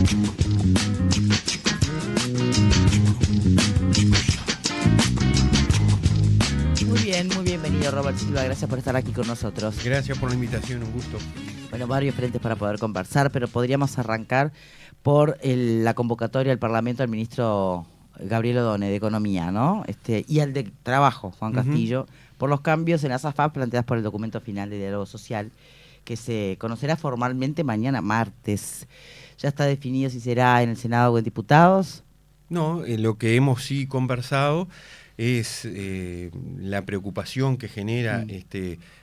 Muy bienvenido Robert Silva, gracias por estar aquí con nosotros. Gracias por la invitación, un gusto. Bueno, varios frentes para poder conversar, pero podríamos arrancar por la convocatoria al Parlamento al ministro Gabriel Odone de Economía, ¿no? Y al de Trabajo, Juan Castillo, por los cambios en las AFAP planteadas por el documento final de diálogo social, que se conocerá formalmente mañana martes. ¿Ya está definido si será en el Senado o en diputados? No, lo que hemos sí conversado es la preocupación que genera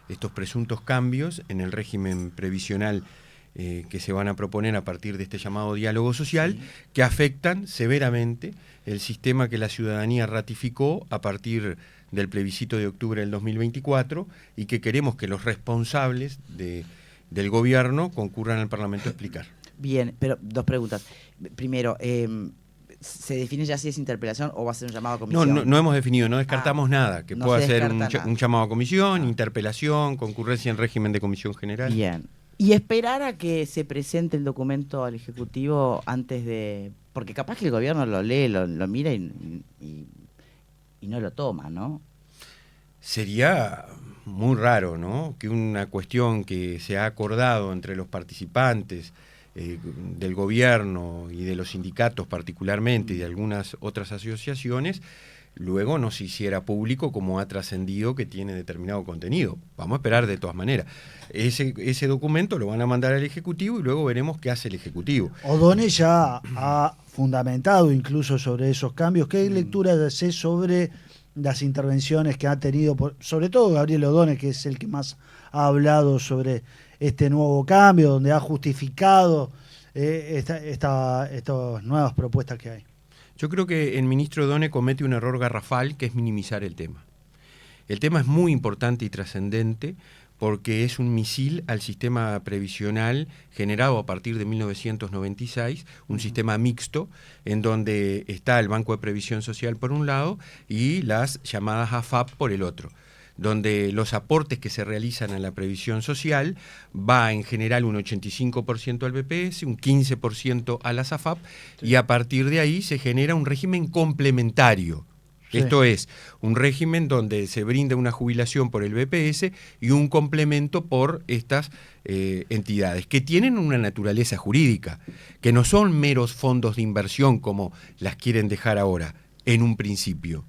estos presuntos cambios en el régimen previsional que se van a proponer a partir de este llamado diálogo social, que afectan severamente el sistema que la ciudadanía ratificó a partir del plebiscito de octubre del 2024 y que queremos que los responsables del gobierno concurran al Parlamento a explicar. Bien, pero dos preguntas. Primero, ¿se define ya si es interpelación o va a ser un llamado a comisión? No hemos definido, no descartamos nada, que no pueda se ser descarta un llamado a comisión, interpelación, concurrencia en régimen de comisión general. Bien. ¿Y esperar a que se presente el documento al Ejecutivo antes de...? Porque capaz que el gobierno lo lee, lo mira y no lo toma, ¿no? Sería muy raro, ¿no?, que una cuestión que se ha acordado entre los participantes del gobierno y de los sindicatos particularmente y de algunas otras asociaciones, luego no se hiciera público como ha trascendido que tiene determinado contenido. Vamos a esperar de todas maneras. Ese documento lo van a mandar al Ejecutivo y luego veremos qué hace el Ejecutivo. Odone ya ha fundamentado incluso sobre esos cambios. ¿Qué lectura hace sobre las intervenciones que ha tenido, sobre todo Gabriel Odone, que es el que más ha hablado sobre este nuevo cambio, donde ha justificado estas nuevas propuestas que hay? Yo creo que el ministro Odone comete un error garrafal, que es minimizar el tema. El tema es muy importante y trascendente porque es un misil al sistema previsional generado a partir de 1996, un sistema mixto en donde está el Banco de Previsión Social por un lado y las llamadas AFAP por el otro, donde los aportes que se realizan a la previsión social va en general un 85% al BPS, un 15% a las AFAP, y a partir de ahí se genera un régimen complementario. Sí. Esto es, un régimen donde se brinda una jubilación por el BPS y un complemento por estas entidades, que tienen una naturaleza jurídica, que no son meros fondos de inversión como las quieren dejar ahora, en un principio,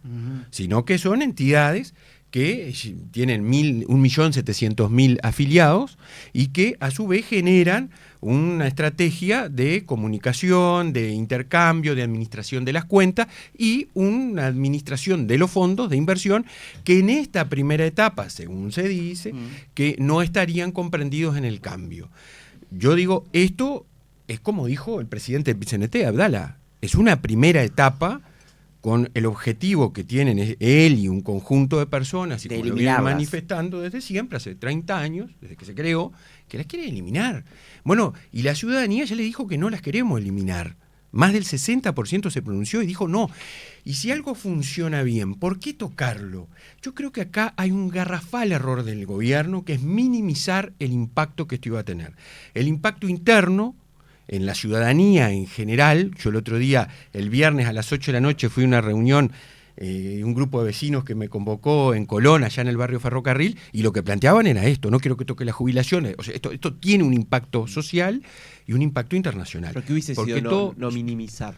sino que son entidades que tienen 1.700.000 afiliados y que a su vez generan una estrategia de comunicación, de intercambio, de administración de las cuentas y una administración de los fondos de inversión que en esta primera etapa, según se dice, que no estarían comprendidos en el cambio. Yo digo, esto es como dijo el presidente del PCNT, Abdala, es una primera etapa con el objetivo que tienen él y un conjunto de personas, y como lo vienen manifestando desde siempre, hace 30 años, desde que se creó, que las quieren eliminar. Bueno, y la ciudadanía ya le dijo que no las queremos eliminar. Más del 60% se pronunció y dijo no. Y si algo funciona bien, ¿por qué tocarlo? Yo creo que acá hay un garrafal error del gobierno, que es minimizar el impacto que esto iba a tener. El impacto interno en la ciudadanía en general. Yo el otro día, el viernes a las 8 de la noche, fui a una reunión, un grupo de vecinos que me convocó en Colón, allá en el barrio Ferrocarril, y lo que planteaban era esto: no quiero que toque las jubilaciones. O sea, esto tiene un impacto social y un impacto internacional. ¿Pero qué hubiese sido no minimizar?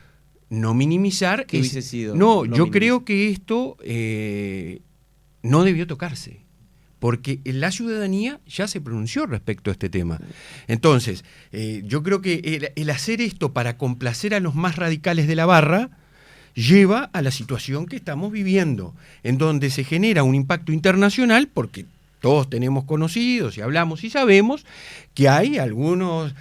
No minimizar. ¿Qué hubiese sido? No, yo creo que esto no debió tocarse, porque la ciudadanía ya se pronunció respecto a este tema. Entonces, yo creo que el hacer esto para complacer a los más radicales de la barra lleva a la situación que estamos viviendo, en donde se genera un impacto internacional, porque todos tenemos conocidos y hablamos y sabemos que hay algunos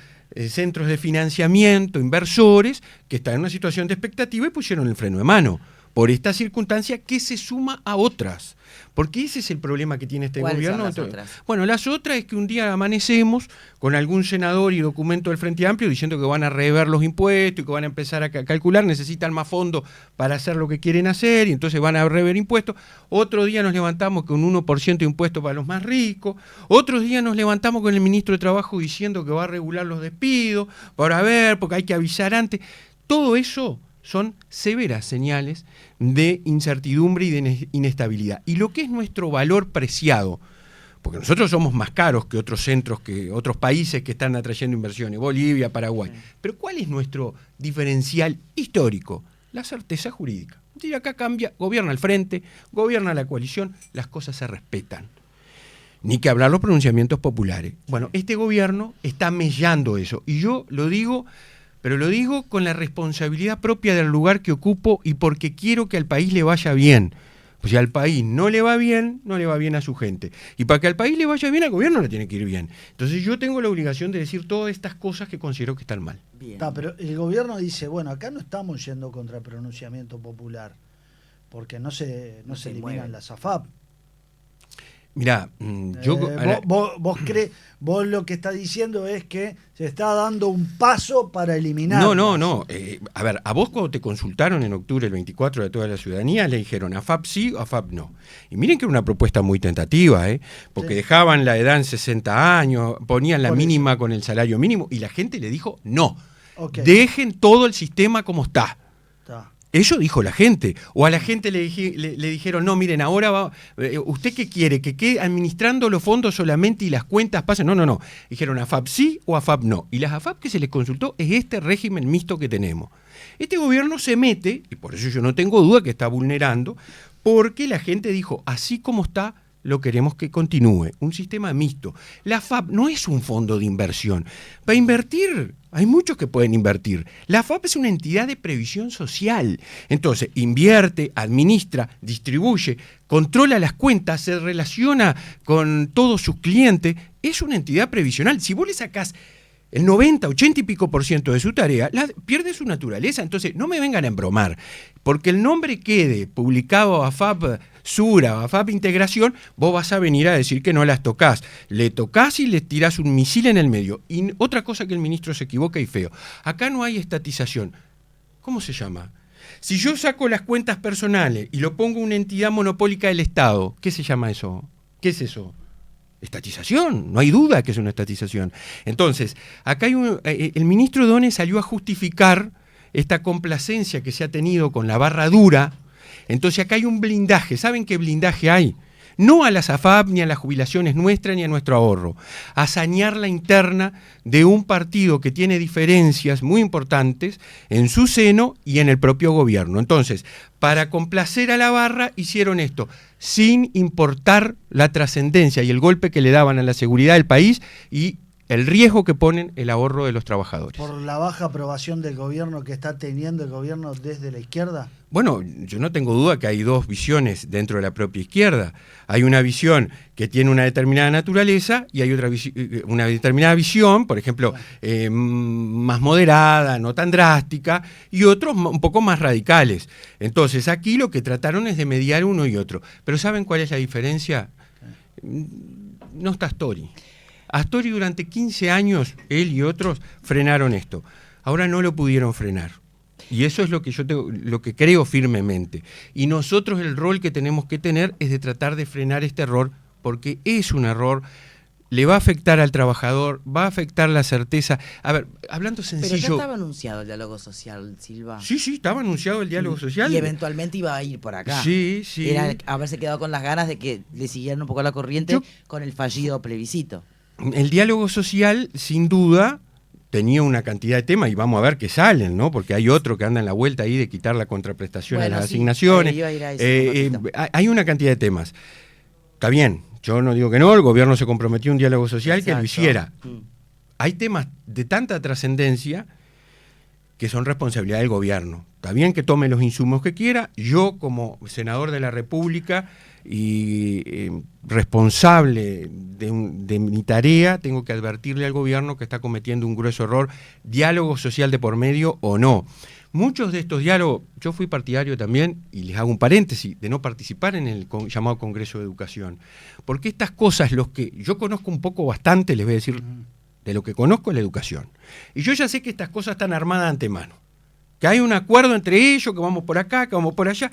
centros de financiamiento, inversores, que están en una situación de expectativa y pusieron el freno de mano. por esta circunstancia que se suma a otras. Porque ese es el problema que tiene este gobierno. ¿Cuáles son las otras? Bueno, las otras es que un día amanecemos con algún senador y documento del Frente Amplio diciendo que van a rever los impuestos y que van a empezar a calcular, necesitan más fondos para hacer lo que quieren hacer y entonces van a rever impuestos. Otro día nos levantamos con un 1% de impuestos para los más ricos. Otro día nos levantamos con el ministro de Trabajo diciendo que va a regular los despidos para ver, porque hay que avisar antes. Todo eso son severas señales de incertidumbre y de inestabilidad. Y lo que es nuestro valor preciado, porque nosotros somos más caros que otros centros, que otros países que están atrayendo inversiones, Bolivia, Paraguay, pero ¿cuál es nuestro diferencial histórico? La certeza jurídica. Y acá cambia, gobierna el frente, gobierna la coalición, las cosas se respetan. Ni que hablar los pronunciamientos populares. Bueno, este gobierno está mellando eso, y yo lo digo, pero lo digo con la responsabilidad propia del lugar que ocupo y porque quiero que al país le vaya bien. Pues si al país no le va bien, no le va bien a su gente. Y para que al país le vaya bien, al gobierno le tiene que ir bien. Entonces yo tengo la obligación de decir todas estas cosas que considero que están mal. Pero el gobierno dice, bueno, acá no estamos yendo contra el pronunciamiento popular, porque no se eliminan las AFAP. Mirá, yo... Vos lo que está diciendo es que se está dando un paso para eliminar. No. A ver, a vos cuando te consultaron en octubre, el 24 de toda la ciudadanía, le dijeron AFAP sí o AFAP no. Y miren que era una propuesta muy tentativa, porque dejaban la edad en 60 años, ponían la mínima con el salario mínimo, y la gente le dijo no. Okay. Dejen todo el sistema como está. Eso dijo la gente. O a la gente le dijeron, no, miren, ahora va, ¿usted qué quiere? ¿Que quede administrando los fondos solamente y las cuentas pasen? No. Dijeron AFAP sí o AFAP no. Y las AFAP que se les consultó es este régimen mixto que tenemos. Este gobierno se mete, y por eso yo no tengo duda que está vulnerando, porque la gente dijo, así como está, lo queremos que continúe, un sistema mixto. La AFAP no es un fondo de inversión. Para invertir, hay muchos que pueden invertir. La AFAP es una entidad de previsión social. Entonces, invierte, administra, distribuye, controla las cuentas, se relaciona con todos sus clientes. Es una entidad previsional. Si vos le sacás el 90, 80 y pico % de su tarea, pierde su naturaleza. Entonces, no me vengan a embromar. Porque el nombre quede publicado AFAP Sura, AFAP Integración, vos vas a venir a decir que no las tocás. Le tocás y le tirás un misil en el medio. Y otra cosa que el ministro se equivoca y feo. Acá no hay estatización. ¿Cómo se llama? Si yo saco las cuentas personales y lo pongo en una entidad monopólica del Estado, ¿qué se llama eso? ¿Qué es eso? Estatización, no hay duda que es una estatización. Entonces, acá hay el ministro Done salió a justificar esta complacencia que se ha tenido con la barra dura. Entonces acá hay un blindaje. ¿Saben qué blindaje hay? No a las AFAP, ni a las jubilaciones nuestras, ni a nuestro ahorro. A sanear la interna de un partido que tiene diferencias muy importantes en su seno y en el propio gobierno. Entonces, para complacer a la barra, hicieron esto, sin importar la trascendencia y el golpe que le daban a la seguridad del país y el riesgo que ponen el ahorro de los trabajadores. ¿Por la baja aprobación del gobierno que está teniendo el gobierno desde la izquierda? Bueno, yo no tengo duda que hay dos visiones dentro de la propia izquierda. Hay una visión que tiene una determinada naturaleza y hay otra una determinada visión, por ejemplo, más moderada, no tan drástica, y otros un poco más radicales. Entonces, aquí lo que trataron es de mediar uno y otro. Pero ¿saben cuál es la diferencia? No está Astori. Astori durante 15 años, él y otros, frenaron esto. Ahora no lo pudieron frenar. Y eso es lo que lo que creo firmemente. Y nosotros el rol que tenemos que tener es de tratar de frenar este error, porque es un error, le va a afectar al trabajador, va a afectar la certeza. A ver, hablando sencillo... Pero ya estaba anunciado el diálogo social, Silva. Sí, estaba anunciado el diálogo social. Y eventualmente iba a ir por acá. Sí. Era haberse quedado con las ganas de que le siguieran un poco la corriente con el fallido plebiscito. El diálogo social, sin duda, tenía una cantidad de temas y vamos a ver qué salen, ¿no? Porque hay otro que anda en la vuelta ahí de quitar la contraprestación a las asignaciones. Hay una cantidad de temas. Está bien, yo no digo que no, el gobierno se comprometió a un diálogo social. Exacto. Que lo hiciera. Hay temas de tanta trascendencia que son responsabilidad del gobierno. Está bien que tome los insumos que quiera. Yo, como senador de la República y responsable de mi tarea, tengo que advertirle al gobierno que está cometiendo un grueso error, diálogo social de por medio o no. Muchos de estos diálogos, yo fui partidario también, y les hago un paréntesis, de no participar en el llamado Congreso de Educación, porque estas cosas, los que yo conozco un poco bastante, les voy a decir, de lo que conozco es la educación. Y yo ya sé que estas cosas están armadas de antemano, que hay un acuerdo entre ellos, que vamos por acá, que vamos por allá.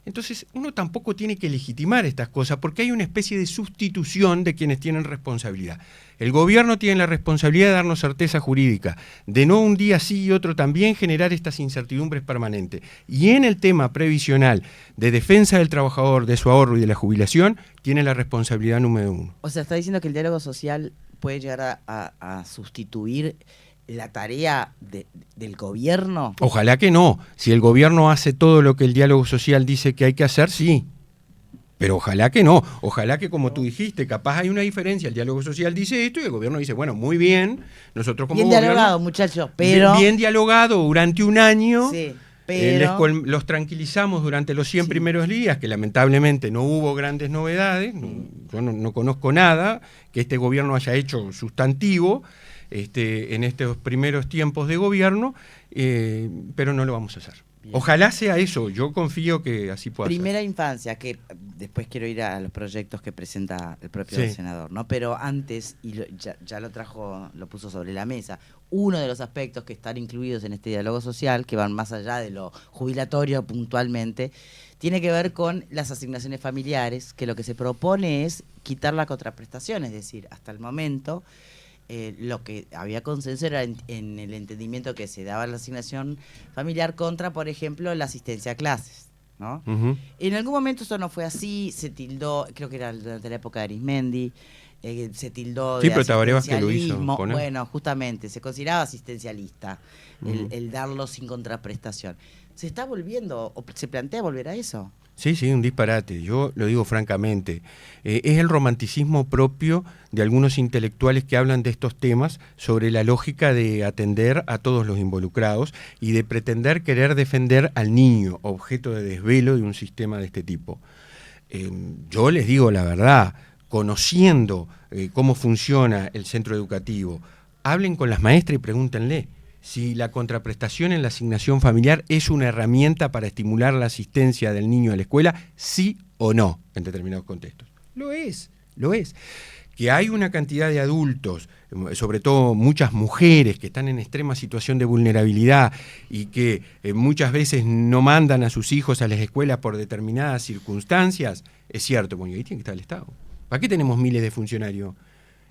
Entonces, uno tampoco tiene que legitimar estas cosas, porque hay una especie de sustitución de quienes tienen responsabilidad. El gobierno tiene la responsabilidad de darnos certeza jurídica, de no un día sí y otro también generar estas incertidumbres permanentes. Y en el tema previsional de defensa del trabajador, de su ahorro y de la jubilación, tiene la responsabilidad número 1. O sea, está diciendo que el diálogo social puede llegar a sustituir la tarea del gobierno. Ojalá que no. Si el gobierno hace todo lo que el diálogo social dice que hay que hacer, sí. Pero ojalá que no. Ojalá que, como tú dijiste, capaz hay una diferencia. El diálogo social dice esto y el gobierno dice, bueno, muy bien, nosotros como bien gobierno... Bien dialogado, muchachos, pero... Bien dialogado durante un año. Sí, pero... los tranquilizamos durante los 100 primeros días, que lamentablemente no hubo grandes novedades. Yo no conozco nada que este gobierno haya hecho sustantivo en estos primeros tiempos de gobierno, pero no lo vamos a hacer. Bien. Ojalá sea eso, yo confío que así pueda ser. Primera infancia, que después quiero ir a los proyectos que presenta el propio senador, ¿no? Pero antes, y ya lo puso sobre la mesa, uno de los aspectos que están incluidos en este diálogo social, que van más allá de lo jubilatorio puntualmente, tiene que ver con las asignaciones familiares, que lo que se propone es quitar la contraprestación, es decir, hasta el momento... lo que había consenso era en el entendimiento que se daba la asignación familiar contra, por ejemplo, la asistencia a clases, ¿no? En algún momento eso no fue así, se tildó, creo que era durante la época de Arismendi, se tildó de asistencialismo. Bueno, justamente, se consideraba asistencialista el darlo sin contraprestación. ¿Se está volviendo, o se plantea volver a eso? Sí, un disparate, yo lo digo francamente. Es el romanticismo propio de algunos intelectuales que hablan de estos temas sobre la lógica de atender a todos los involucrados y de pretender querer defender al niño, objeto de desvelo de un sistema de este tipo. Yo les digo la verdad, conociendo cómo funciona el centro educativo, hablen con las maestras y pregúntenle si la contraprestación en la asignación familiar es una herramienta para estimular la asistencia del niño a la escuela, sí o no, en determinados contextos. Lo es. Que hay una cantidad de adultos, sobre todo muchas mujeres que están en extrema situación de vulnerabilidad y que muchas veces no mandan a sus hijos a las escuelas por determinadas circunstancias, es cierto, bueno, y ahí tiene que estar el Estado. ¿Para qué tenemos miles de funcionarios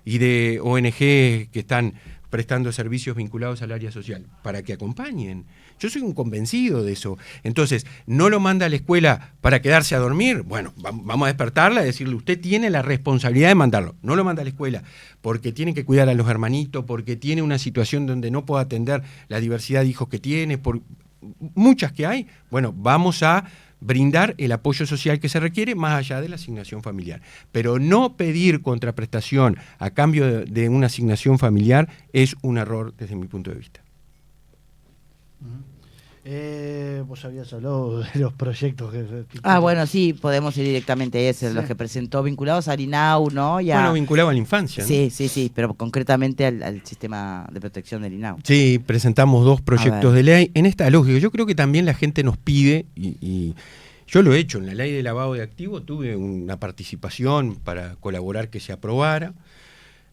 y de ONG que están prestando servicios vinculados al área social? Para que acompañen. Yo soy un convencido de eso. Entonces, ¿no lo manda a la escuela para quedarse a dormir? Bueno, vamos a despertarla y decirle, usted tiene la responsabilidad de mandarlo. No lo manda a la escuela porque tiene que cuidar a los hermanitos, porque tiene una situación donde no puede atender la diversidad de hijos que tiene, por muchas que hay. Bueno, vamos a brindar el apoyo social que se requiere más allá de la asignación familiar. Pero no pedir contraprestación a cambio de una asignación familiar es un error desde mi punto de vista. Vos habías hablado de los proyectos que... bueno, sí, podemos ir directamente a ese, los que presentó vinculados al INAU, ¿no? Bueno, vinculado a la infancia, ¿no? Sí, pero concretamente al sistema de protección del INAU. Sí, presentamos 2 proyectos de ley en esta lógica. Yo creo que también la gente nos pide, y yo lo he hecho, en la ley de lavado de activos tuve una participación para colaborar que se aprobara.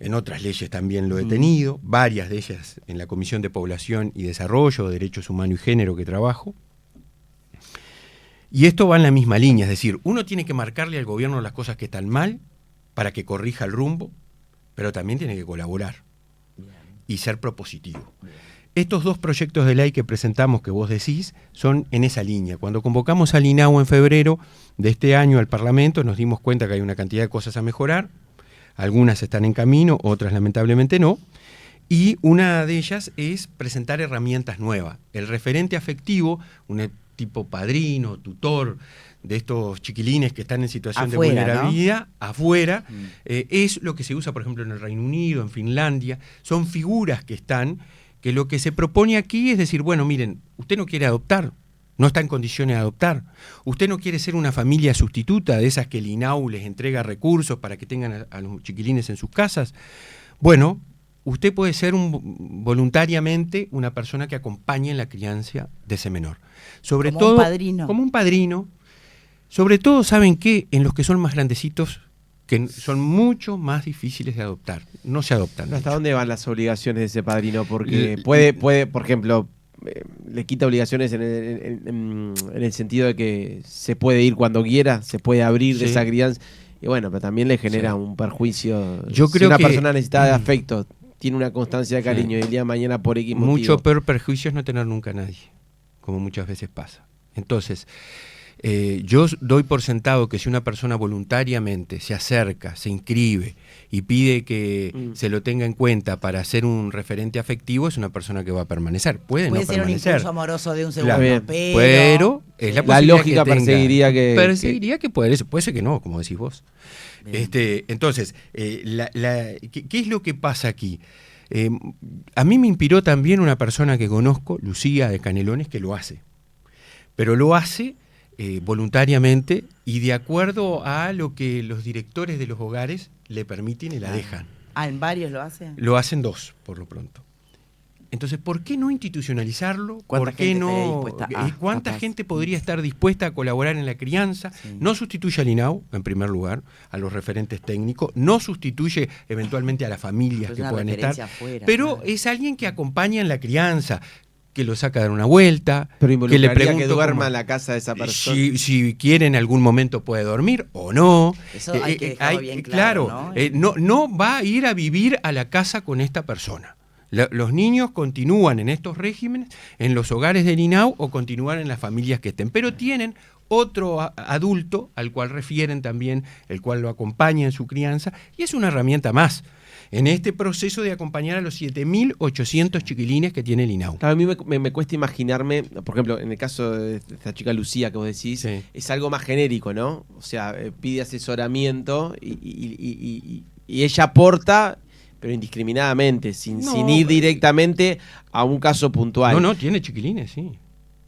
En otras leyes también lo he tenido, varias de ellas en la Comisión de Población y Desarrollo, Derechos Humanos y Género que trabajo. Y esto va en la misma línea, es decir, uno tiene que marcarle al gobierno las cosas que están mal para que corrija el rumbo, pero también tiene que colaborar y ser propositivo. Estos 2 proyectos de ley que presentamos, que vos decís, son en esa línea. Cuando convocamos al INAU en febrero de este año al Parlamento, nos dimos cuenta que hay una cantidad de cosas a mejorar. Algunas están en camino, otras lamentablemente no, y una de ellas es presentar herramientas nuevas. El referente afectivo, un tipo padrino, tutor de estos chiquilines que están en situación de vulnerabilidad, ¿no? Afuera, es lo que se usa, por ejemplo, en el Reino Unido, en Finlandia. Son figuras que están, que lo que se propone aquí es decir, bueno, miren, usted no quiere adoptar, no está en condiciones de adoptar. Usted no quiere ser una familia sustituta de esas que el INAU les entrega recursos para que tengan a los chiquilines en sus casas. Bueno, usted puede ser voluntariamente una persona que acompañe en la crianza de ese menor. Sobre como todo, un padrino. Como un padrino. Sobre todo, ¿saben qué? En los que son más grandecitos, que son mucho más difíciles de adoptar. No se adoptan. ¿Hasta dónde van las obligaciones de ese padrino? Porque puede, por ejemplo, le quita obligaciones en el sentido de que se puede ir cuando quiera, se puede abrir de esa crianza. Y bueno, pero también le genera un perjuicio. Yo creo si una que persona necesita de afecto, tiene una constancia de cariño y el día de mañana por X motivo. Mucho peor perjuicio es no tener nunca a nadie, como muchas veces pasa. Entonces, yo doy por sentado que si una persona voluntariamente se acerca, se inscribe y pide que se lo tenga en cuenta para ser un referente afectivo, es una persona que va a permanecer. Puede no ser permanecer. un impulso amoroso de un segundo, Claro, pero es la lógica perseguiría que... Perseguiría que puede ser que no, como decís vos. Entonces, ¿qué es lo que pasa aquí? A mí me inspiró también una persona que conozco, Lucía de Canelones, que lo hace. Pero lo hace voluntariamente y de acuerdo a lo que los directores de los hogares le permiten y la dejan. ¿En varios lo hacen? Lo hacen 2, por lo pronto. Entonces, ¿por qué no institucionalizarlo? ¿Por qué no? ¿Cuánta gente podría estar dispuesta a colaborar en la crianza? Sí. No sustituye al INAU, en primer lugar, a los referentes técnicos, no sustituye eventualmente a las familias que puedan estar, pero es alguien que acompaña en la crianza, que lo saca a dar una vuelta, que le pregunta que duerma en la casa de esa persona. Si quiere en algún momento puede dormir o no. Eso hay que dejarlo bien claro, ¿no? No va a ir a vivir a la casa con esta persona. Los niños continúan en estos regímenes, en los hogares del INAU o continúan en las familias que estén, pero tienen otro adulto al cual refieren también, el cual lo acompaña en su crianza, y es una herramienta más en este proceso de acompañar a los 7.800 chiquilines que tiene el INAU. Claro, a mí me cuesta imaginarme, por ejemplo, en el caso de esta chica Lucía que vos decís, es algo más genérico, ¿no? O sea, pide asesoramiento y ella aporta, pero indiscriminadamente, sin ir directamente a un caso puntual. No, tiene chiquilines, sí.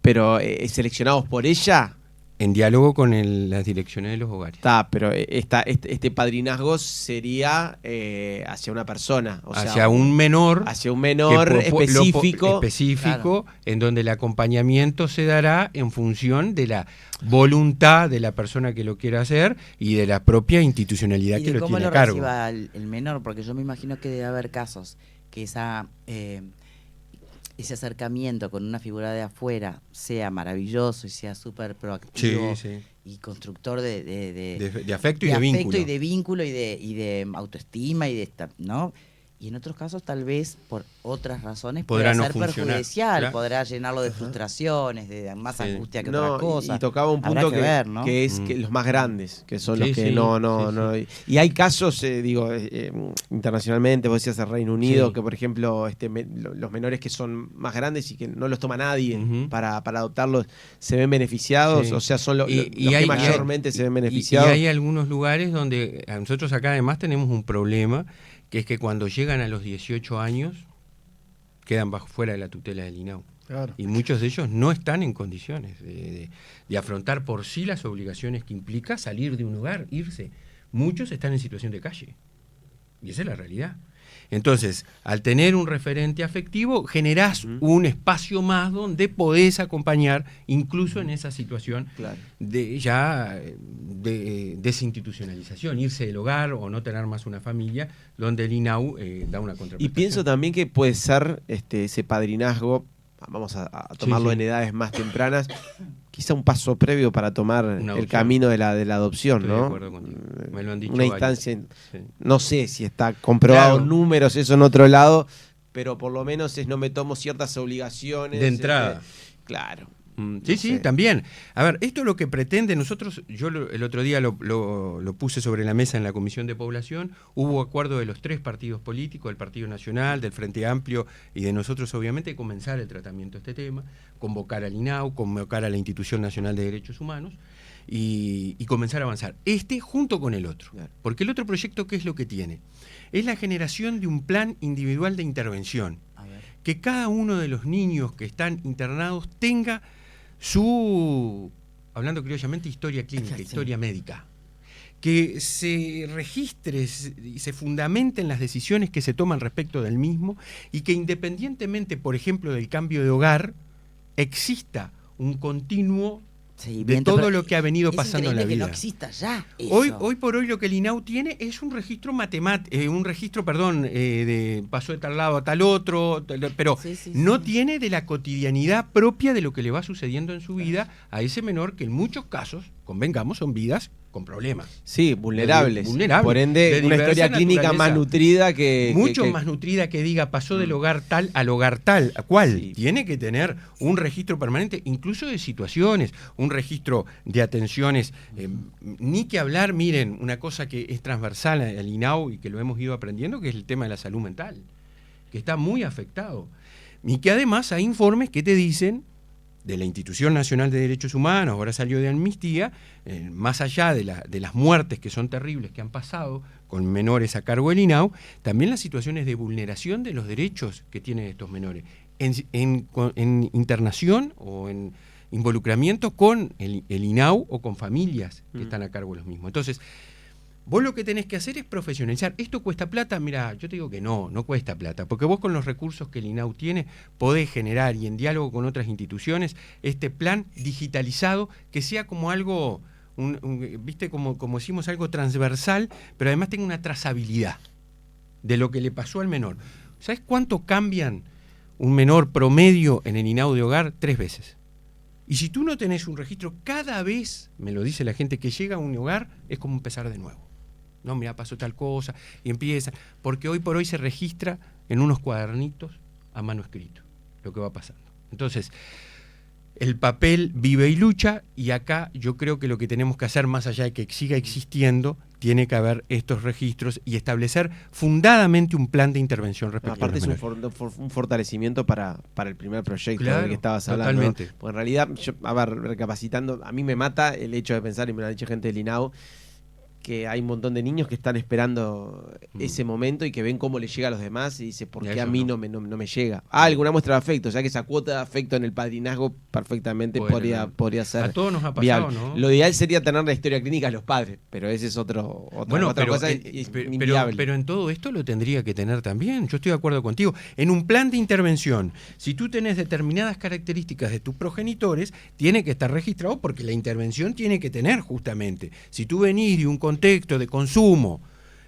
Pero seleccionados por ella. En diálogo con las direcciones de los hogares. Está, pero este padrinazgo sería hacia una persona. Hacia un menor. Hacia un menor específico. Claro. En donde el acompañamiento se dará en función de la voluntad de la persona que lo quiera hacer y de la propia institucionalidad que lo tiene a cargo. ¿Cómo lo reciba el menor? Porque yo me imagino que debe haber casos que ese acercamiento con una figura de afuera sea maravilloso y sea súper proactivo y constructor de afecto y de vínculo. Y de vínculo y de autoestima y ¿no? Y en otros casos tal vez por otras razones podrá ser perjudicial, claro. Podrá llenarlo de frustraciones, de más angustia que otra cosa. Y tocaba un punto que es que los más grandes, que son los que no. Y hay casos, internacionalmente, vos decías el Reino Unido, que por ejemplo los menores que son más grandes y que no los toma nadie para adoptarlos, se ven beneficiados, o sea, son los que mayormente se ven beneficiados. Y hay algunos lugares donde nosotros acá además tenemos un problema, que es que cuando llegan a los 18 años quedan fuera de la tutela del INAU. Claro. Y muchos de ellos no están en condiciones de afrontar por sí las obligaciones que implica salir de un hogar, irse. Muchos están en situación de calle. Y esa es la realidad. Entonces, al tener un referente afectivo, generás un espacio más donde podés acompañar, incluso en esa situación de desinstitucionalización, irse del hogar o no tener más una familia, donde el INAU da una contraprestación. Y pienso también que puede ser ese padrinazgo, vamos a tomarlo en edades más tempranas, quizá un paso previo para tomar el camino de la adopción. Estoy de acuerdo contigo. Me lo han dicho una instancia, no sé si está comprobado en números, eso en otro lado, pero por lo menos no me tomo ciertas obligaciones. De entrada. Claro. Sí, también. A ver, esto es lo que pretende nosotros, yo el otro día lo puse sobre la mesa en la Comisión de Población, hubo acuerdo de los 3 partidos políticos, del Partido Nacional, del Frente Amplio y de nosotros obviamente, de comenzar el tratamiento de este tema, convocar al INAU, convocar a la Institución Nacional de Derechos Humanos y comenzar a avanzar. Junto con el otro. Porque el otro proyecto, ¿qué es lo que tiene? Es la generación de un plan individual de intervención. Que cada uno de los niños que están internados tenga hablando criollamente, historia clínica, historia médica, que se registre y se fundamenten las decisiones que se toman respecto del mismo y que independientemente, por ejemplo, del cambio de hogar, exista un continuo de todo lo que ha venido pasando en la vida. Que no exista ya eso. Hoy por hoy lo que el INAU tiene es un registro pasó de tal lado a tal otro, pero no tiene de la cotidianidad propia de lo que le va sucediendo en su vida a ese menor que en muchos casos, convengamos, son vidas con problemas. Sí, vulnerables. Por ende, una historia clínica más nutrida más nutrida que diga pasó del hogar tal al hogar tal. ¿Cuál? Sí. Tiene que tener un registro permanente, incluso de situaciones, un registro de atenciones. Ni que hablar, miren, una cosa que es transversal al INAU y que lo hemos ido aprendiendo, que es el tema de la salud mental, que está muy afectado. Y que además hay informes que te dicen de la Institución Nacional de Derechos Humanos, ahora salió de Amnistía, más allá de las muertes que son terribles que han pasado con menores a cargo del INAU, también las situaciones de vulneración de los derechos que tienen estos menores, en internación o en involucramiento con el INAU o con familias que están a cargo de los mismos. Entonces, vos lo que tenés que hacer es profesionalizar. ¿Esto cuesta plata? Mira, yo te digo que no cuesta plata, porque vos con los recursos que el INAU tiene podés generar, y en diálogo con otras instituciones, este plan digitalizado que sea como algo, viste, como decimos, algo transversal, pero además tenga una trazabilidad de lo que le pasó al menor. ¿Sabés cuánto cambian un menor promedio en el INAU de hogar? 3 veces. Y si tú no tenés un registro, cada vez, me lo dice la gente que llega a un hogar, es como empezar de nuevo. No, mira, pasó tal cosa, y empieza, porque hoy por hoy se registra en unos cuadernitos a mano escrito lo que va pasando. Entonces, el papel vive y lucha, y acá yo creo que lo que tenemos que hacer, más allá de que siga existiendo, tiene que haber estos registros y establecer fundadamente un plan de intervención respecto a los menores. Aparte es un fortalecimiento para el primer proyecto del que estabas hablando. Totalmente. Porque en realidad, recapacitando, a mí me mata el hecho de pensar, y me lo ha dicho gente del INAU, que hay un montón de niños que están esperando ese momento y que ven cómo le llega a los demás y dice, ¿por qué a mí no me llega? Alguna muestra de afecto, o sea que esa cuota de afecto en el padrinazgo perfectamente podría ser. A todos nos ha pasado, viable. ¿no? Lo ideal sería tener la historia clínica de los padres, pero ese es otra cosa inviable. Pero en todo esto lo tendría que tener también, yo estoy de acuerdo contigo. En un plan de intervención, si tú tenés determinadas características de tus progenitores, tiene que estar registrado porque la intervención tiene que tener justamente. Si tú venís de un contexto de consumo,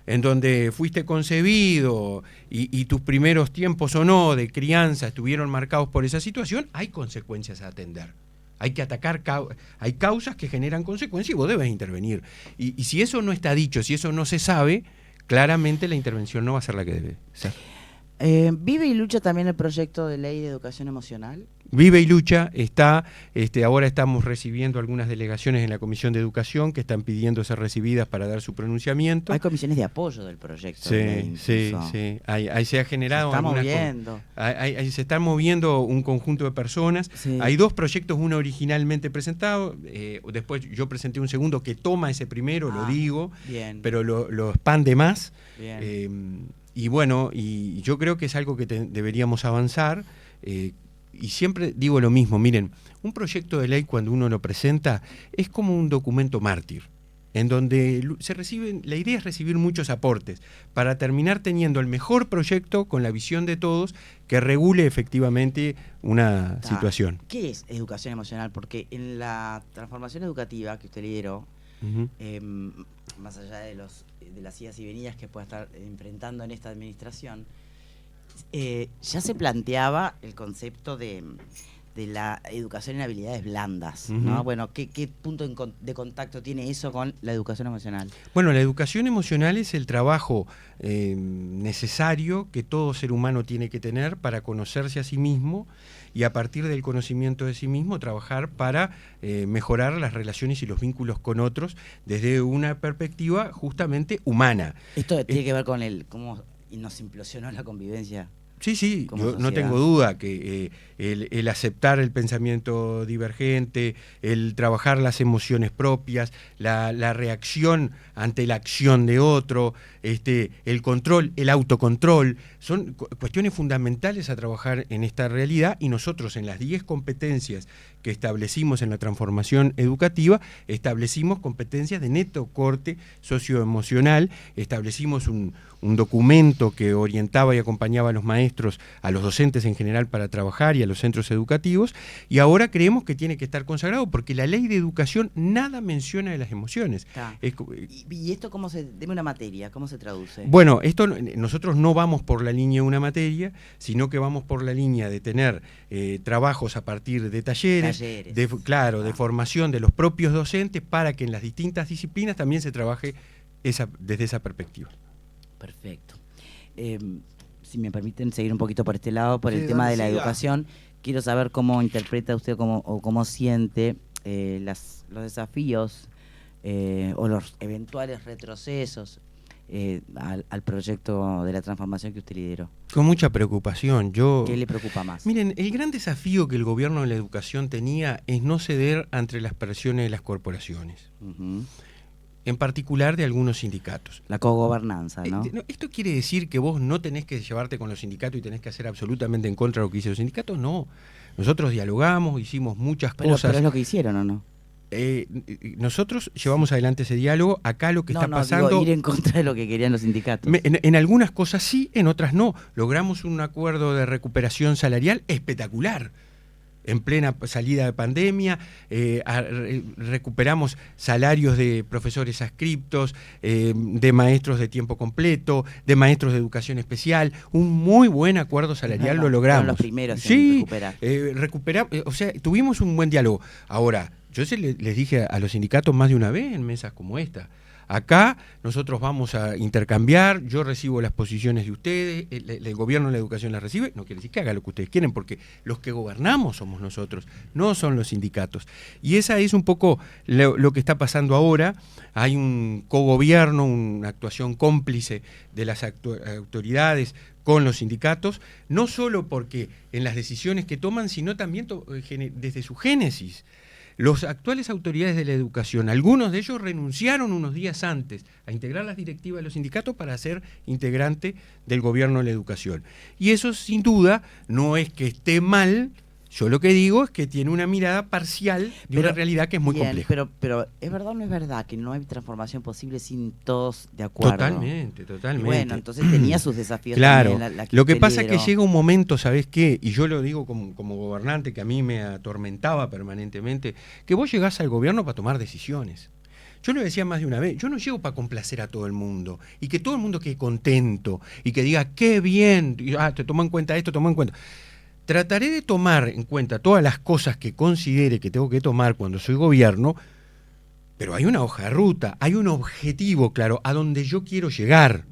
en donde fuiste concebido y tus primeros tiempos o no de crianza estuvieron marcados por esa situación, hay consecuencias a atender. Hay que atacar, hay causas que generan consecuencias y vos debes intervenir. Y si eso no está dicho, si eso no se sabe, claramente la intervención no va a ser la que debe ser. ¿Vive y lucha también el proyecto de ley de educación emocional? Vive y lucha, ahora estamos recibiendo algunas delegaciones en la Comisión de Educación que están pidiendo ser recibidas para dar su pronunciamiento. Hay comisiones de apoyo del proyecto. Sí. Ahí se ha generado... Se están moviendo un conjunto de personas. Sí. Hay 2 proyectos, uno originalmente presentado, después yo presenté un segundo que toma ese primero, lo digo, bien, pero lo expande más. Y bueno, y yo creo que es algo que deberíamos avanzar. Y siempre digo lo mismo, miren, un proyecto de ley cuando uno lo presenta es como un documento mártir, en donde la idea es recibir muchos aportes para terminar teniendo el mejor proyecto con la visión de todos que regule efectivamente una situación. ¿Qué es educación emocional? Porque en la transformación educativa que usted lideró, más allá de las idas y venidas que pueda estar enfrentando en esta administración, ya se planteaba el concepto de la educación en habilidades blandas, ¿no? Bueno, ¿qué punto de contacto tiene eso con la educación emocional? Bueno, la educación emocional es el trabajo necesario que todo ser humano tiene que tener para conocerse a sí mismo y a partir del conocimiento de sí mismo trabajar para mejorar las relaciones y los vínculos con otros desde una perspectiva justamente humana. Esto tiene que ver con cómo nos implosionó la convivencia Sí, yo no tengo duda que el aceptar el pensamiento divergente, el trabajar las emociones propias, la reacción ante la acción de otro, el control, el autocontrol, son cuestiones fundamentales a trabajar en esta realidad, y nosotros en las 10 competencias que establecimos en la transformación educativa, establecimos competencias de neto corte socioemocional, establecimos un documento que orientaba y acompañaba a los maestros, a los docentes en general para trabajar y a los centros educativos, y ahora creemos que tiene que estar consagrado porque la ley de educación nada menciona de las emociones. ¿Y esto cómo deme una materia, cómo se traduce? Bueno, nosotros no vamos por la línea de una materia, sino que vamos por la línea de tener trabajos a partir de talleres. De formación de los propios docentes para que en las distintas disciplinas también se trabaje desde esa perspectiva. Perfecto. Si me permiten seguir un poquito por este lado, por el tema de la educación, quiero saber cómo interpreta usted o cómo siente los desafíos o los eventuales retrocesos al proyecto de la transformación que usted lideró. Con mucha preocupación. ¿Qué le preocupa más? Miren, el gran desafío que el gobierno de la educación tenía es no ceder ante las presiones de las corporaciones. En particular de algunos sindicatos. La cogobernanza, ¿no? ¿Esto quiere decir que vos no tenés que llevarte con los sindicatos y tenés que hacer absolutamente en contra de lo que hicieron los sindicatos? No. Nosotros dialogamos, hicimos muchas cosas. ¿Pero es lo que hicieron o no? Nosotros llevamos adelante ese diálogo. Acá lo que está pasando... Digo, ir en contra de lo que querían los sindicatos. En algunas cosas sí, en otras no. Logramos un acuerdo de recuperación salarial espectacular. En plena salida de pandemia, recuperamos salarios de profesores adscriptos, de maestros de tiempo completo, de maestros de educación especial. Un muy buen acuerdo salarial lo logramos. Fueron los primeros en recuperar. O sea, tuvimos un buen diálogo. Ahora, yo les dije a los sindicatos más de una vez en mesas como esta. Acá nosotros vamos a intercambiar, yo recibo las posiciones de ustedes, el gobierno de la educación las recibe, no quiere decir que haga lo que ustedes quieren, porque los que gobernamos somos nosotros, no son los sindicatos. Y esa es un poco lo que está pasando ahora. Hay un cogobierno, una actuación cómplice de las autoridades con los sindicatos, no solo porque en las decisiones que toman, sino también desde su génesis. Los actuales autoridades de la educación, algunos de ellos renunciaron unos días antes a integrar las directivas de los sindicatos para ser integrante del gobierno de la educación. Y eso sin duda no es que esté mal, yo lo que digo es que tiene una mirada parcial de una realidad que es muy compleja. Pero ¿es verdad o no es verdad que no hay transformación posible sin todos de acuerdo? Totalmente. Y bueno, entonces tenía sus desafíos. Claro, también, lo que pasa es que llega un momento, ¿sabés qué? Y yo lo digo como gobernante, que a mí me atormentaba permanentemente, que vos llegás al gobierno para tomar decisiones. Yo lo decía más de una vez, yo no llego para complacer a todo el mundo y que todo el mundo quede contento y que diga, qué bien, te tomo en cuenta esto, tomo en cuenta... Trataré de tomar en cuenta todas las cosas que considere que tengo que tomar cuando soy gobierno, pero hay una hoja de ruta, hay un objetivo claro a donde yo quiero llegar.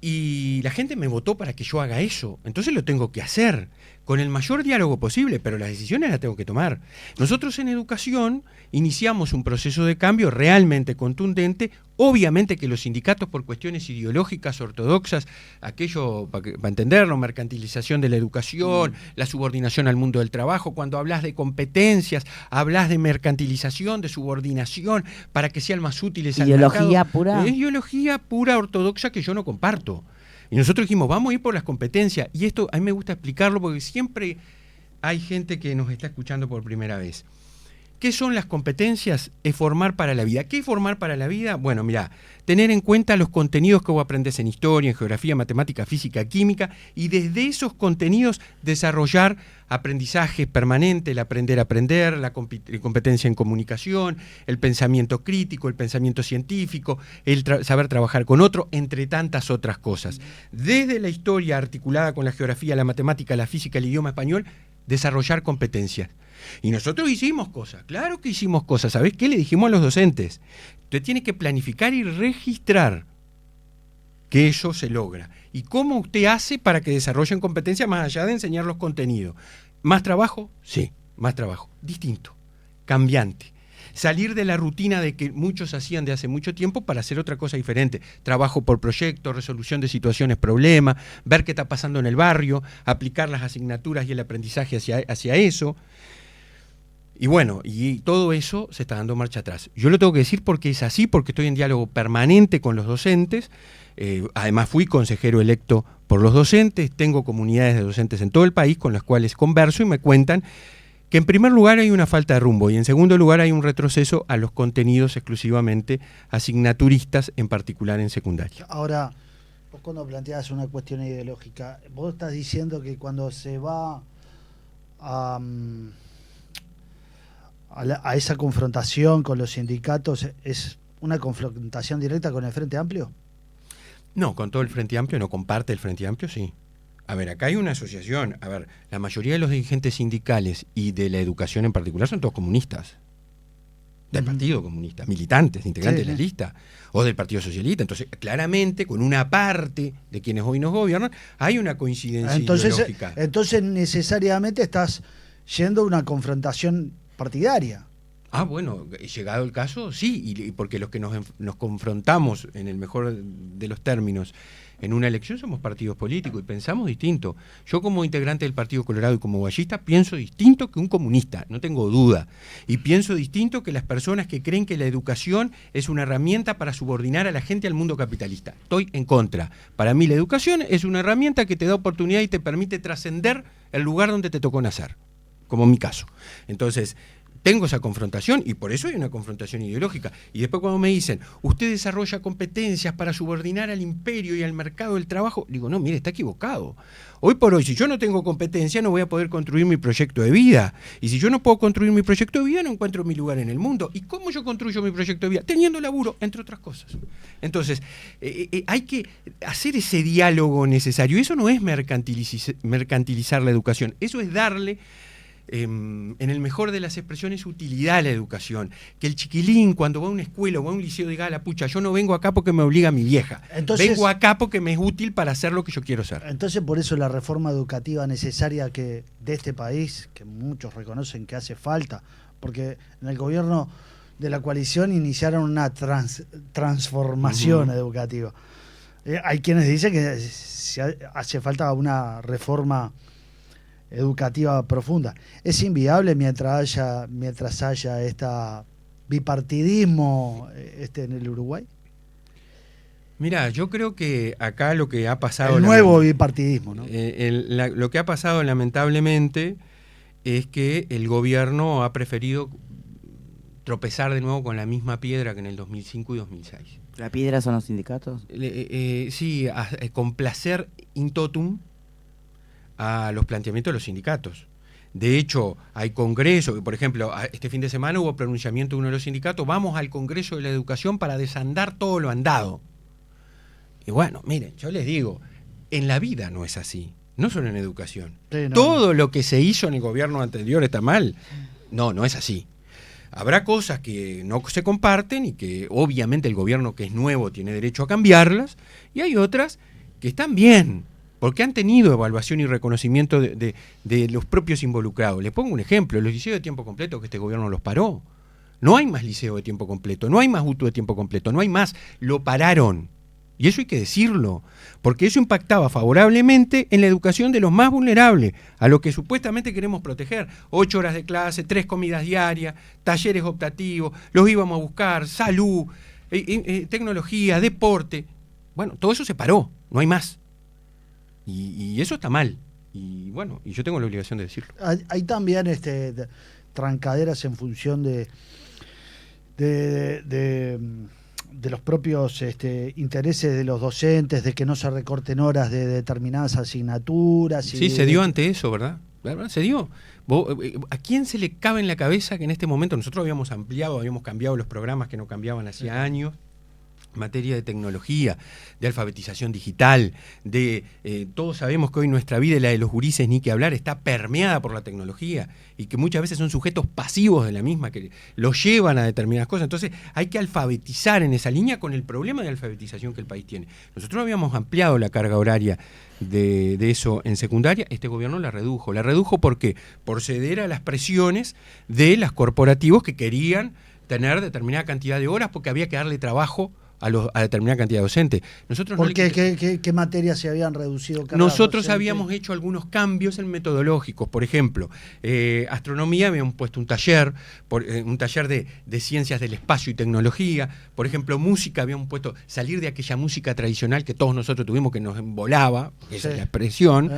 Y la gente me votó para que yo haga eso, entonces lo tengo que hacer con el mayor diálogo posible, pero las decisiones las tengo que tomar. Nosotros en educación iniciamos un proceso de cambio realmente contundente. Obviamente que los sindicatos, por cuestiones ideológicas ortodoxas, aquello, para entenderlo, mercantilización de la educación, la subordinación al mundo del trabajo, cuando hablas de competencias, hablas de mercantilización, de subordinación, para que sean más útiles al mercado. ¿Ideología pura? Es ideología pura ortodoxa que yo no comparto. Y nosotros dijimos, vamos a ir por las competencias. Y esto a mí me gusta explicarlo porque siempre hay gente que nos está escuchando por primera vez. ¿Qué son las competencias? Es formar para la vida. ¿Qué es formar para la vida? Bueno, mirá, tener en cuenta los contenidos que vos aprendes en historia, en geografía, matemática, física, química, y desde esos contenidos desarrollar aprendizaje permanente, el aprender a aprender, la competencia en comunicación, el pensamiento crítico, el pensamiento científico, el saber trabajar con otro, entre tantas otras cosas. Desde la historia articulada con la geografía, la matemática, la física, el idioma español, desarrollar competencias. Y nosotros hicimos cosas, claro que hicimos cosas. ¿Sabés qué le dijimos a los docentes? Usted tiene que planificar y registrar que eso se logra. ¿Y cómo usted hace para que desarrollen competencias más allá de enseñar los contenidos? ¿Más trabajo? Sí, más trabajo. Distinto, cambiante. salir de la rutina de que muchos hacían de hace mucho tiempo para hacer otra cosa diferente. Trabajo por proyecto, resolución de situaciones, problemas, ver qué está pasando en el barrio, aplicar las asignaturas y el aprendizaje hacia eso. Y bueno, y todo eso se está dando marcha atrás. Yo lo tengo que decir porque es así, porque estoy en diálogo permanente con los docentes. Además fui consejero electo por los docentes, tengo comunidades de docentes en todo el país con las cuales converso y me cuentan que en primer lugar hay una falta de rumbo y en segundo lugar hay un retroceso a los contenidos exclusivamente asignaturistas, en particular en secundaria. Ahora, vos cuando planteas una cuestión ideológica, vos estás diciendo que cuando se va a esa confrontación con los sindicatos, ¿es una confrontación directa con el Frente Amplio? No, con todo el Frente Amplio, no comparte el Frente Amplio, sí. A ver, acá hay una asociación. A ver, la mayoría de los dirigentes sindicales y de la educación en particular son todos comunistas. Del Partido Comunista, militantes, integrantes de la lista, o del Partido Socialista. Entonces, claramente, con una parte de quienes hoy nos gobiernan, hay una coincidencia ideológica. Entonces, necesariamente estás yendo a una confrontación partidaria. Ah, bueno, llegado el caso, sí, y porque los que nos confrontamos, en el mejor de los términos, en una elección somos partidos políticos y pensamos distinto. Yo como integrante del Partido Colorado y como vallista pienso distinto que un comunista, no tengo duda. Y pienso distinto que las personas que creen que la educación es una herramienta para subordinar a la gente al mundo capitalista. Estoy en contra. Para mí la educación es una herramienta que te da oportunidad y te permite trascender el lugar donde te tocó nacer, como en mi caso. Entonces, tengo esa confrontación y por eso hay una confrontación ideológica. Y después cuando me dicen, usted desarrolla competencias para subordinar al imperio y al mercado del trabajo, digo, no, mire, está equivocado. Hoy por hoy, si yo no tengo competencia, no voy a poder construir mi proyecto de vida. Y si yo no puedo construir mi proyecto de vida, no encuentro mi lugar en el mundo. ¿Y cómo yo construyo mi proyecto de vida? Teniendo laburo, entre otras cosas. Entonces, hay que hacer ese diálogo necesario. Eso no es mercantilizar la educación, eso es darle... en el mejor de las expresiones, utilidad a la educación. Que el chiquilín cuando va a una escuela o va a un liceo diga, la pucha, yo no vengo acá porque me obliga mi vieja. Entonces, vengo acá porque me es útil para hacer lo que yo quiero hacer. Entonces por eso la reforma educativa necesaria de este país, que muchos reconocen que hace falta, porque en el gobierno de la coalición iniciaron una transformación educativa. Hay quienes dicen que hace falta una reforma educativa profunda. ¿Es inviable mientras haya este bipartidismo en el Uruguay? Mira, yo creo que acá lo que ha pasado... El nuevo bipartidismo, ¿no? Lo que ha pasado lamentablemente es que el gobierno ha preferido tropezar de nuevo con la misma piedra que en el 2005 y 2006. ¿La piedra son los sindicatos? Sí, complacer in totum a los planteamientos de los sindicatos. De hecho, hay congresos, por ejemplo, este fin de semana hubo pronunciamiento de uno de los sindicatos, vamos al Congreso de la Educación para desandar todo lo andado. Y bueno, miren, yo les digo, en la vida no es así, no solo en educación. Sí, no. Todo lo que se hizo en el gobierno anterior está mal. No es así. Habrá cosas que no se comparten y que obviamente el gobierno que es nuevo tiene derecho a cambiarlas, y hay otras que están bien, porque han tenido evaluación y reconocimiento de los propios involucrados. Les pongo un ejemplo, los liceos de tiempo completo que este gobierno los paró. No hay más liceo de tiempo completo, no hay más UTU de tiempo completo, no hay más, lo pararon. Y eso hay que decirlo, porque eso impactaba favorablemente en la educación de los más vulnerables, a los que supuestamente queremos proteger. 8 horas de clase, 3 comidas diarias, talleres optativos, los íbamos a buscar, salud, tecnología, deporte. Bueno, todo eso se paró, no hay más. Y eso está mal. Y bueno, y yo tengo la obligación de decirlo. Hay también trancaderas en función de los propios intereses de los docentes, de que no se recorten horas de determinadas asignaturas. Sí, se dio ante eso, ¿verdad? ¿Verdad? Se dio. ¿A quién se le cabe en la cabeza que en este momento nosotros habíamos cambiado los programas que no cambiaban hacía años? En materia de tecnología, de alfabetización digital, todos sabemos que hoy nuestra vida y la de los gurises, ni que hablar, está permeada por la tecnología y que muchas veces son sujetos pasivos de la misma, que los llevan a determinadas cosas. Entonces hay que alfabetizar en esa línea con el problema de alfabetización que el país tiene. Nosotros habíamos ampliado la carga horaria de eso en secundaria, este gobierno la redujo. ¿La redujo por qué? Por ceder a las presiones de los corporativos que querían tener determinada cantidad de horas porque había que darle trabajo a determinada cantidad de docentes. Nosotros ¿Por qué? ¿Qué materias se habían reducido? Nosotros docente? habíamos hecho algunos cambios en metodológicos. Por ejemplo, astronomía habíamos puesto un taller de ciencias del espacio y tecnología. Por ejemplo, música habíamos puesto salir de aquella música tradicional que todos nosotros tuvimos que nos embolaba, esa es la expresión,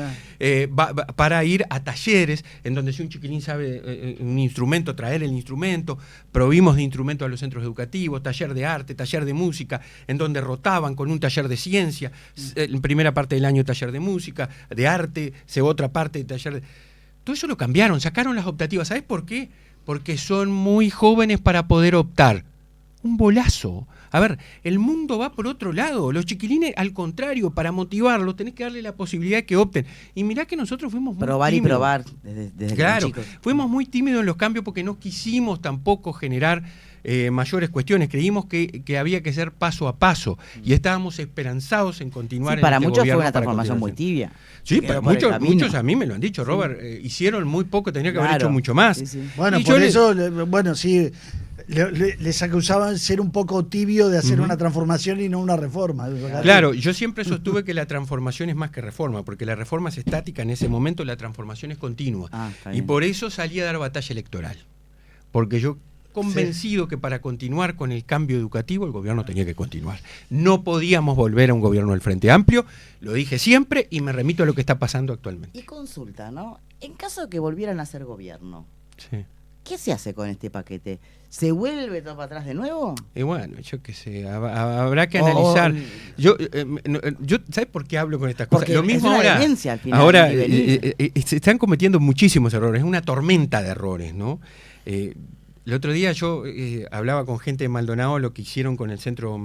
para ir a talleres en donde si un chiquilín sabe un instrumento, traer el instrumento. Provimos de instrumentos a los centros educativos, taller de arte, taller de música, en donde rotaban con un taller de ciencia, en primera parte del año taller de música, de arte, otra parte de taller de... Todo eso lo cambiaron, sacaron las optativas. ¿Sabes por qué? Porque son muy jóvenes para poder optar. Un bolazo. A ver, el mundo va por otro lado. Los chiquilines, al contrario, para motivarlos, tenés que darle la posibilidad de que opten. Y mirá que nosotros fuimos muy probar tímidos. Y probar desde claro, chicos. Fuimos muy tímidos en los cambios porque no quisimos tampoco generar mayores cuestiones. Creímos que había que ser paso a paso y estábamos esperanzados en continuar. Sí, para en este muchos fue gobierno una transformación muy tibia. Sí, para muchos a mí me lo han dicho, Robert, hicieron muy poco, tenía que haber hecho mucho más. Sí, sí. Bueno, por eso, sí, les acusaban ser un poco tibio de hacer una transformación y no una reforma. Claro, yo siempre sostuve que la transformación es más que reforma, porque la reforma es estática en ese momento, la transformación es continua. Y por eso salí a dar batalla electoral. Porque yo convencido que para continuar con el cambio educativo el gobierno tenía que continuar. No podíamos volver a un gobierno del Frente Amplio, lo dije siempre y me remito a lo que está pasando actualmente. Y consulta, ¿no? En caso de que volvieran a ser gobierno, ¿qué se hace con este paquete? ¿Se vuelve todo para atrás de nuevo? Y bueno, yo qué sé, habrá que analizar. Yo ¿sabes por qué hablo con estas cosas? Porque lo mismo es una ahora. demencia al final, Ahora se están cometiendo muchísimos errores, es una tormenta de errores, ¿no? El otro día yo hablaba con gente de Maldonado lo que hicieron con el centro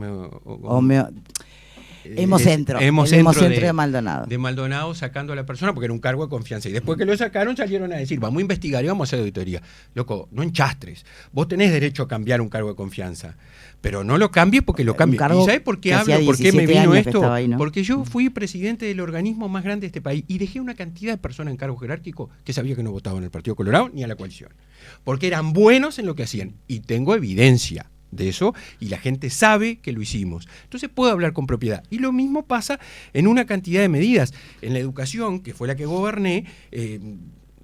Hemocentro de Maldonado. De Maldonado sacando a la persona porque era un cargo de confianza. Y después que lo sacaron salieron a decir, vamos a investigar y vamos a hacer auditoría. Loco, no enchastres. Vos tenés derecho a cambiar un cargo de confianza. Pero no lo cambies porque lo cambies. ¿Y sabés por qué hablo? ¿Por qué me vino esto? Ahí, ¿no? Porque yo fui presidente del organismo más grande de este país y dejé una cantidad de personas en cargos jerárquicos que sabía que no votaban en el Partido Colorado ni a la coalición. Porque eran buenos en lo que hacían. Y tengo evidencia de eso y la gente sabe que lo hicimos. Entonces puedo hablar con propiedad. Y lo mismo pasa en una cantidad de medidas. En la educación, que fue la que goberné,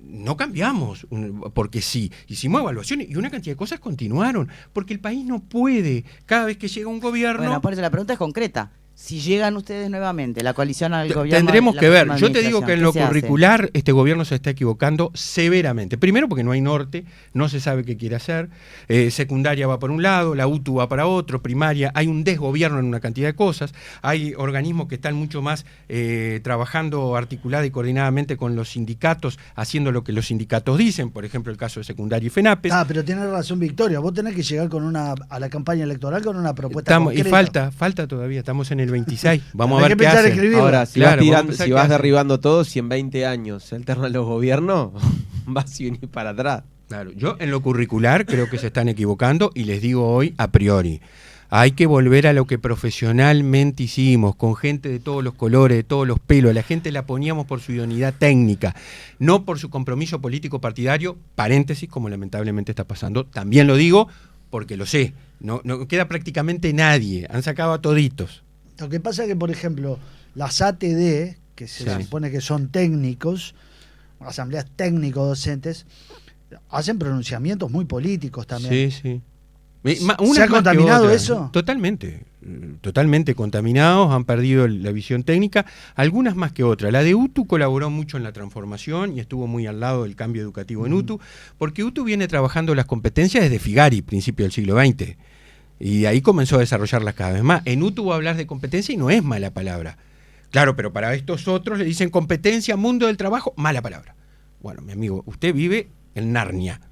no cambiamos porque sí, hicimos evaluaciones y una cantidad de cosas continuaron, porque el país no puede, cada vez que llega un gobierno... Bueno, por eso la pregunta es concreta. Si llegan ustedes nuevamente, la coalición al gobierno... Tendremos que ver. Yo te digo que en lo curricular este gobierno se está equivocando severamente. Primero porque no hay norte, no se sabe qué quiere hacer. Secundaria va por un lado, la UTU va para otro, primaria, hay un desgobierno en una cantidad de cosas. Hay organismos que están mucho más trabajando articulada y coordinadamente con los sindicatos, haciendo lo que los sindicatos dicen, por ejemplo el caso de secundaria y FENAPES. Pero tiene razón Victoria, vos tenés que llegar a la campaña electoral con una propuesta concreta. Y falta todavía, estamos en el 26. Vamos a ver qué hacen. Ahora, si vas derribando todo, si en 20 años se alternan los gobiernos, vas a venir para atrás. Claro, yo en lo curricular creo que se están equivocando y les digo hoy a priori. Hay que volver a lo que profesionalmente hicimos, con gente de todos los colores, de todos los pelos. A la gente la poníamos por su idoneidad técnica, no por su compromiso político partidario, paréntesis, como lamentablemente está pasando. También lo digo porque lo sé. No queda prácticamente nadie. Han sacado a toditos. Lo que pasa es que, por ejemplo, las ATD, que se supone que son técnicos, asambleas técnico-docentes, hacen pronunciamientos muy políticos también. Sí. ¿Se ha contaminado eso? Totalmente contaminados, han perdido la visión técnica, algunas más que otras. La de UTU colaboró mucho en la transformación y estuvo muy al lado del cambio educativo en UTU, porque UTU viene trabajando las competencias desde Figari, principio del siglo XX. Y ahí comenzó a desarrollarlas cada vez más. En UTU va a hablar de competencia y no es mala palabra. Claro, pero para estos otros le dicen competencia, mundo del trabajo, mala palabra. Bueno, mi amigo, usted vive en Narnia.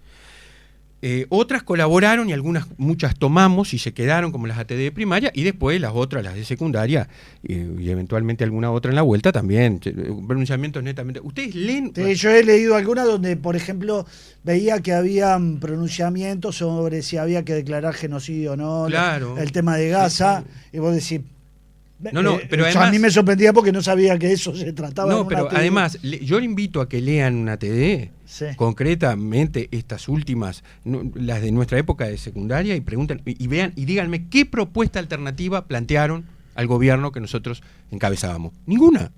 Otras colaboraron y muchas tomamos y se quedaron como las ATD de primaria y después las otras, las de secundaria y eventualmente alguna otra en la vuelta también. Pronunciamientos netamente. ¿Ustedes leen? Sí, yo he leído algunas donde, por ejemplo, veía que habían pronunciamientos sobre si había que declarar genocidio o no, claro, el tema de Gaza, y vos decís, pero además, a mí me sorprendía porque no sabía que eso se trataba. No, pero además, yo le invito a que lean una TD, concretamente estas últimas, las de nuestra época de secundaria, y pregunten, y vean, y díganme qué propuesta alternativa plantearon al gobierno que nosotros encabezábamos. Ninguna.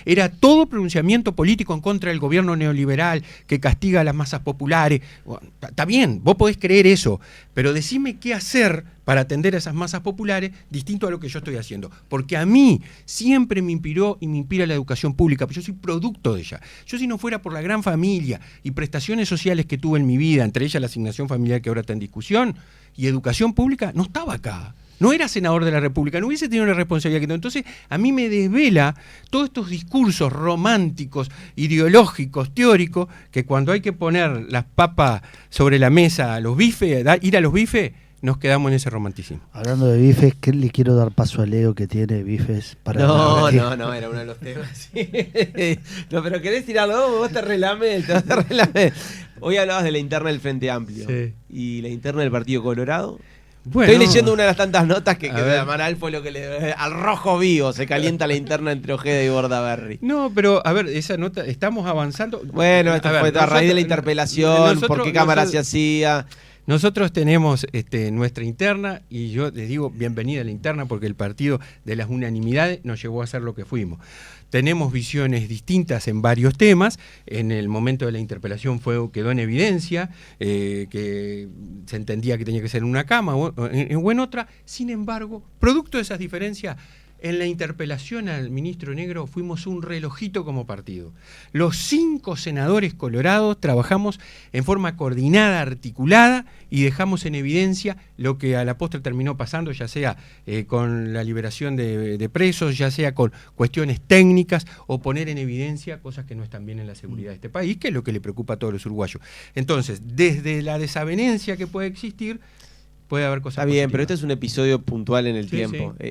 Era todo pronunciamiento político en contra del gobierno neoliberal que castiga a las masas populares. Bueno, está bien, vos podés creer eso, pero decime qué hacer para atender a esas masas populares distinto a lo que yo estoy haciendo. Porque a mí siempre me inspiró y me inspira la educación pública, pero yo soy producto de ella. Yo, si no fuera por la gran familia y prestaciones sociales que tuve en mi vida, entre ellas la asignación familiar que ahora está en discusión, y educación pública, no estaba acá. No era senador de la República, no hubiese tenido la responsabilidad que tengo. Entonces, a mí me desvela todos estos discursos románticos, ideológicos, teóricos, que cuando hay que poner las papas sobre la mesa, los bifes, ir a los bifes, nos quedamos en ese romanticismo. Hablando de bifes, ¿qué le quiero dar paso a Leo que tiene bifes para... No, era uno de los temas. Sí. No, pero ¿querés tirarlo? Vos te relames. Hoy hablabas de la interna del Frente Amplio. Sí. Y la interna del Partido Colorado. Bueno, estoy leyendo una de las tantas notas que de Amaral fue lo que al rojo vivo se calienta la interna entre Ojeda y Bordaberry. No, pero a ver, esa nota, estamos avanzando. Bueno, esto fue a raíz de la interpelación, por qué cámara se hacía. Nosotros tenemos nuestra interna, y yo les digo bienvenida a la interna porque el partido de las unanimidades nos llevó a ser lo que fuimos. Tenemos visiones distintas en varios temas. En el momento de la interpelación quedó en evidencia que se entendía que tenía que ser en una cama o en otra. Sin embargo, producto de esas diferencias, en la interpelación al ministro Negro fuimos un relojito como partido. Los 5 senadores colorados trabajamos en forma coordinada, articulada, y dejamos en evidencia lo que a la postre terminó pasando, ya sea con la liberación de presos, ya sea con cuestiones técnicas, o poner en evidencia cosas que no están bien en la seguridad de este país, que es lo que le preocupa a todos los uruguayos. Entonces, desde la desavenencia que puede existir, puede haber cosas. Está bien, positivas. pero este es un episodio puntual en el tiempo. Sí.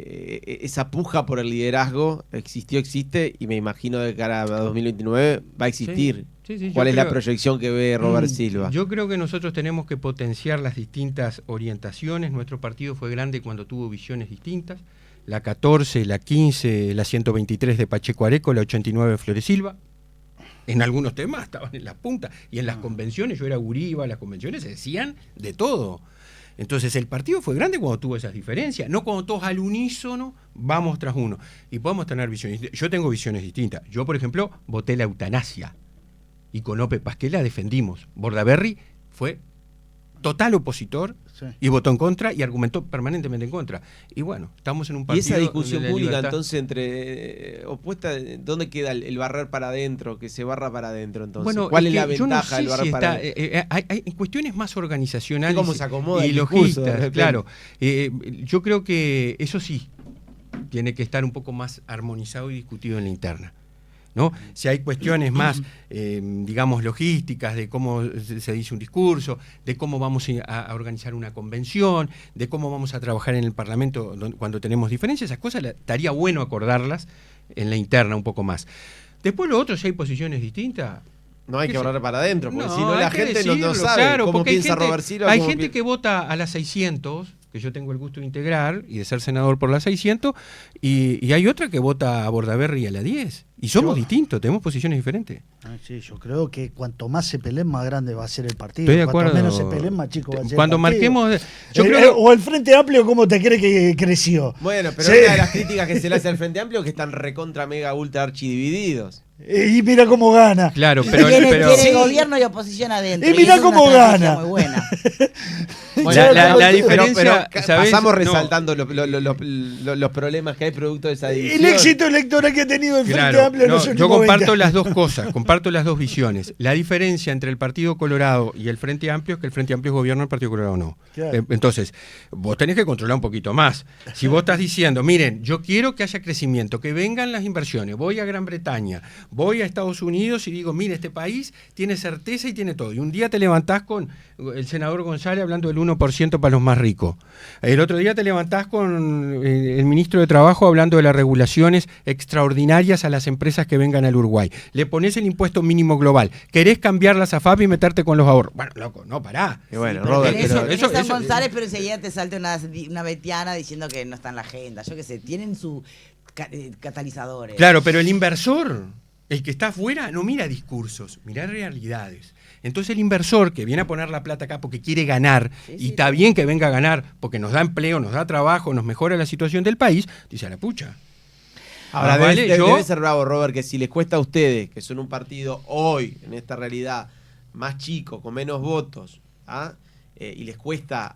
Esa puja por el liderazgo existe, y me imagino de cara a 2029 va a existir. Sí, ¿Cuál es la proyección que ve Robert Silva? Yo creo que nosotros tenemos que potenciar las distintas orientaciones. Nuestro partido fue grande cuando tuvo visiones distintas. La 14, la 15, la 123 de Pacheco Areco, la 89 de Flores Silva. En algunos temas estaban en la punta. Y en las convenciones, yo era Uriba, las convenciones se decían de todo. Entonces el partido fue grande cuando tuvo esas diferencias, no cuando todos al unísono vamos tras uno. Y podemos tener visiones. Yo tengo visiones distintas. Yo, por ejemplo, voté la eutanasia y con Ope Pasquel la defendimos. Bordaberry fue total opositor y votó en contra y argumentó permanentemente en contra. Y bueno, estamos en un partido... Y esa discusión pública, libertad. Entonces, entre opuesta, ¿dónde queda el barrer para adentro? Que se barra para adentro, entonces. Bueno, ¿cuál es la yo ventaja del barrer para adentro? Hay cuestiones más organizacionales ¿Cómo se acomoda y logísticas, claro. Yo creo que eso sí tiene que estar un poco más armonizado y discutido en la interna, ¿no? Si hay cuestiones más, digamos, logísticas, de cómo se dice un discurso, de cómo vamos a organizar una convención, de cómo vamos a trabajar en el Parlamento cuando tenemos diferencias, esas cosas estaría bueno acordarlas en la interna un poco más. Después lo otro, si hay posiciones distintas... No hay que hablar para adentro, porque no, si no la gente no sabe, claro, cómo piensa Robert Silva. Hay gente que vota a las 600... que yo tengo el gusto de integrar y de ser senador por la 600, y hay otra que vota a Bordaberry a la 10. Y somos distintos, tenemos posiciones diferentes. Sí, yo creo que cuanto más se peleen, más grande va a ser el partido. Estoy de acuerdo. Cuanto menos se peleen, más chico va a ser cuando el partido. marquemos... Yo creo o el Frente Amplio, ¿cómo te cree que creció? Bueno, pero una de las críticas que se le hace al Frente Amplio es que están recontra mega ultra archidivididos. Y mira cómo gana. Claro, pero... Tiene gobierno y oposición adentro. Y mira cómo gana. Muy buena. Bueno, la diferencia... Pero pasamos resaltando los problemas que hay producto de esa división. El éxito electoral que ha tenido el Frente Amplio en los últimos yo comparto 20. las dos cosas, comparto las dos visiones. La diferencia entre el Partido Colorado y el Frente Amplio es que el Frente Amplio es gobierno, el Partido Colorado no. Claro. Entonces, vos tenés que controlar un poquito más. Si vos estás diciendo, miren, yo quiero que haya crecimiento, que vengan las inversiones, voy a Gran Bretaña, voy a Estados Unidos y digo, mire, este país tiene certeza y tiene todo. Y un día te levantás con el senador González hablando del 1% para los más ricos. El otro día te levantás con el ministro de Trabajo hablando de las regulaciones extraordinarias a las empresas que vengan al Uruguay. Le pones el impuesto mínimo global. ¿Querés cambiar la SAFAP y meterte con los ahorros? Bueno, loco, no, pará. Y bueno, Sí, Robert, tenés a González, pero enseguida te salta una betiana diciendo que no está en la agenda. Yo qué sé, tienen catalizadores. Claro, pero el inversor, el que está afuera, no mira discursos, mira realidades. Entonces el inversor que viene a poner la plata acá porque quiere ganar, y está bien que venga a ganar porque nos da empleo, nos da trabajo, nos mejora la situación del país, dice a la pucha. Ahora, debe ser bravo, Robert, que si les cuesta a ustedes, que son un partido hoy, en esta realidad, más chico, con menos votos, y les cuesta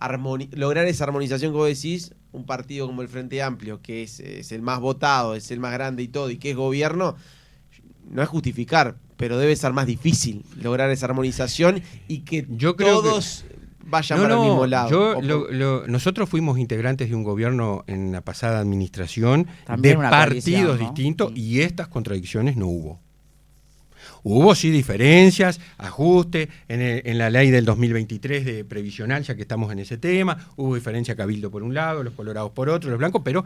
lograr esa armonización que vos decís, un partido como el Frente Amplio, que es el más votado, es el más grande y todo, y que es gobierno, no es justificar, pero debe ser más difícil lograr esa armonización y que todos vayan para el mismo lado. Nosotros fuimos integrantes de un gobierno en la pasada administración también de partidos distintos, y estas contradicciones no hubo. Hubo sí diferencias, ajustes en la ley del 2023 de previsional, ya que estamos en ese tema, hubo diferencia Cabildo por un lado, los colorados por otro, los blancos, pero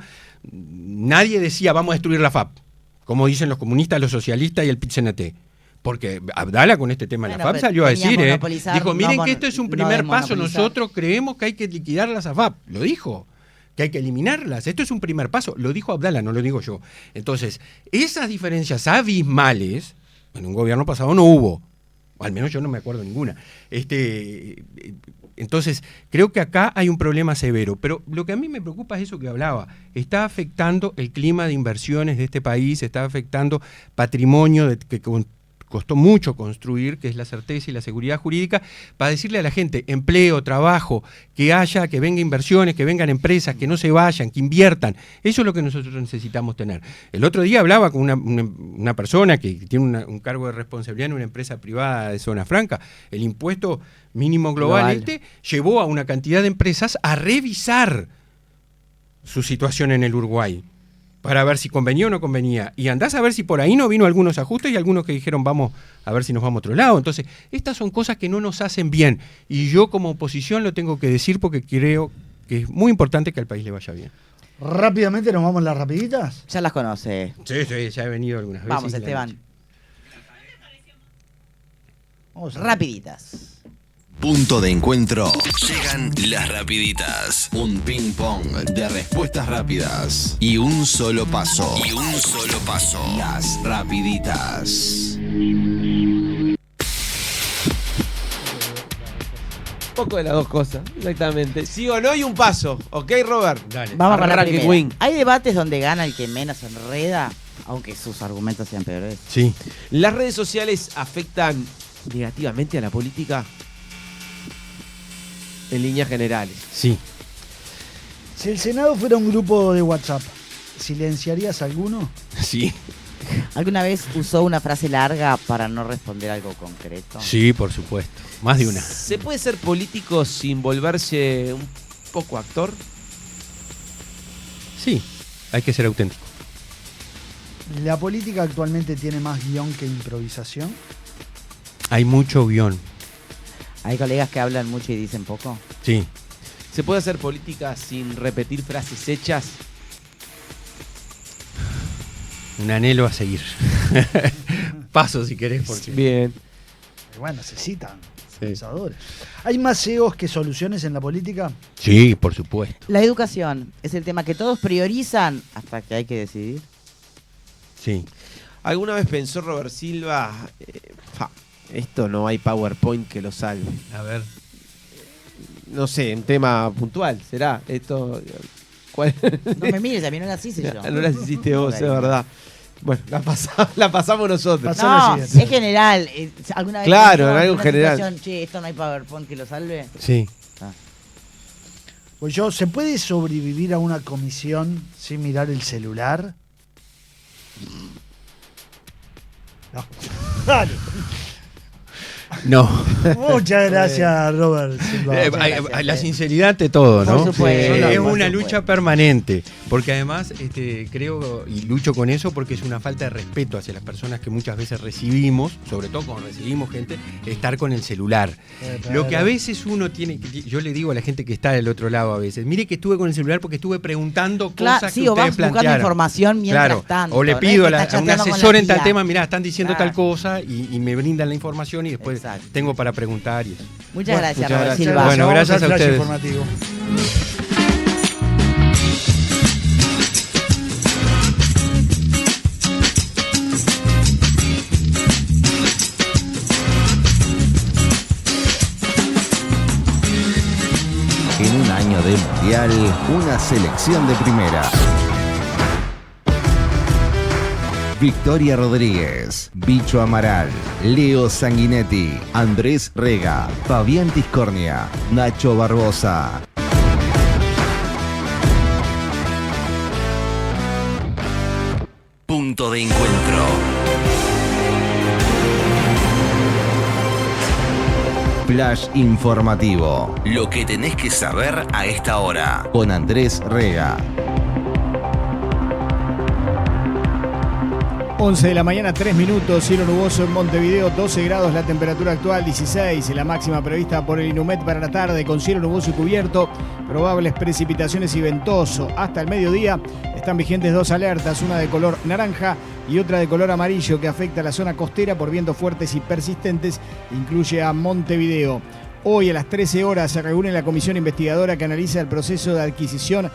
nadie decía vamos a destruir la FAP, como dicen los comunistas, los socialistas y el PIT-CNT. Porque Abdala con este tema de la FAP salió a decir, dijo, miren que esto es un primer paso, nosotros creemos que hay que liquidar las AFAP, lo dijo, que hay que eliminarlas, esto es un primer paso, lo dijo Abdala, no lo digo yo. Entonces, esas diferencias abismales, en un gobierno pasado no hubo, o al menos yo no me acuerdo ninguna. Entonces, creo que acá hay un problema severo, pero lo que a mí me preocupa es eso que hablaba, está afectando el clima de inversiones de este país, está afectando patrimonio que costó mucho construir, que es la certeza y la seguridad jurídica, para decirle a la gente, empleo, trabajo, que vengan inversiones, que vengan empresas, que no se vayan, que inviertan. Eso es lo que nosotros necesitamos tener. El otro día hablaba con una persona que tiene un cargo de responsabilidad en una empresa privada de zona franca. El impuesto mínimo global llevó a una cantidad de empresas a revisar su situación en el Uruguay, para ver si convenía o no convenía. Y andás a ver si por ahí no vino algunos ajustes y algunos que dijeron vamos a ver si nos vamos a otro lado. Entonces, estas son cosas que no nos hacen bien. Y yo como oposición lo tengo que decir porque creo que es muy importante que al país le vaya bien. Rápidamente nos vamos a las rapiditas. Ya las conoce. Sí, ya he venido algunas veces. Vamos, Esteban. Rapiditas. Punto de encuentro. Llegan las rapiditas. Un ping pong de respuestas rápidas. Y un solo paso. Las rapiditas. Un poco de las dos cosas, exactamente. Sí o no y un paso. ¿Ok, Robert? Dale. Vamos con la primera. ¿Hay debates donde gana el que menos enreda, aunque sus argumentos sean peores? Sí. ¿Las redes sociales afectan negativamente a la política? En líneas generales. Sí. Si el Senado fuera un grupo de WhatsApp, ¿silenciarías alguno? Sí. ¿Alguna vez usó una frase larga para no responder algo concreto? Sí, por supuesto. Más de una. ¿Se puede ser político sin volverse un poco actor? Sí, hay que ser auténtico. ¿La política actualmente tiene más guión que improvisación? Hay mucho guión. ¿Hay colegas que hablan mucho y dicen poco? Sí. ¿Se puede hacer política sin repetir frases hechas? Un anhelo a seguir. Paso si querés. Porque... Bien. Bueno, necesitan pensadores. ¿Hay más egos que soluciones en la política? Sí, por supuesto. La educación es el tema que todos priorizan hasta que hay que decidir. Sí. ¿Alguna vez pensó Robert Silva... esto no hay PowerPoint que lo salve? A ver. No sé, un tema puntual, ¿será? Esto. ¿Cuál? No me mires, a mí no las hice yo. No las hiciste vos, es verdad. Bueno, la pasamos nosotros. No, es general. ¿Alguna vez claro, en algo general. Che, esto no hay PowerPoint que lo salve? Sí. Pues ¿se puede sobrevivir a una comisión sin mirar el celular? No. Dale. No. Muchas gracias, Robert Silva. La sinceridad ante todo, ¿no? Por supuesto. Es una lucha permanente, porque además creo y lucho con eso porque es una falta de respeto hacia las personas que muchas veces recibimos, sobre todo cuando recibimos gente, estar con el celular. Lo que a veces uno tiene, yo le digo a la gente que está del otro lado a veces, mire que estuve con el celular porque estuve preguntando cosas que ustedes plantearon. Sí, o vas buscando información mientras tanto. O le pido a un asesor en tal tema, mirá, están diciendo tal cosa y me brindan la información y después tengo para preguntar. Muchas gracias, Robert Silva. Bueno, gracias a ustedes. En un año de mundial, una selección de primera. Victoria Rodríguez, Bicho Amaral, Leo Sanguinetti, Andrés Rega, Fabián Tiscornia, Nacho Barbosa. Punto de encuentro. Flash informativo. Lo que tenés que saber a esta hora. Con Andrés Rega. 11 de la mañana, 3 minutos, cielo nuboso en Montevideo, 12 grados la temperatura actual, 16 la máxima prevista por el INUMED para la tarde, con cielo nuboso y cubierto, probables precipitaciones y ventoso. Hasta el mediodía están vigentes 2 alertas, una de color naranja y otra de color amarillo que afecta a la zona costera por vientos fuertes y persistentes, incluye a Montevideo. Hoy a las 13 horas se reúne la comisión investigadora que analiza el proceso de adquisición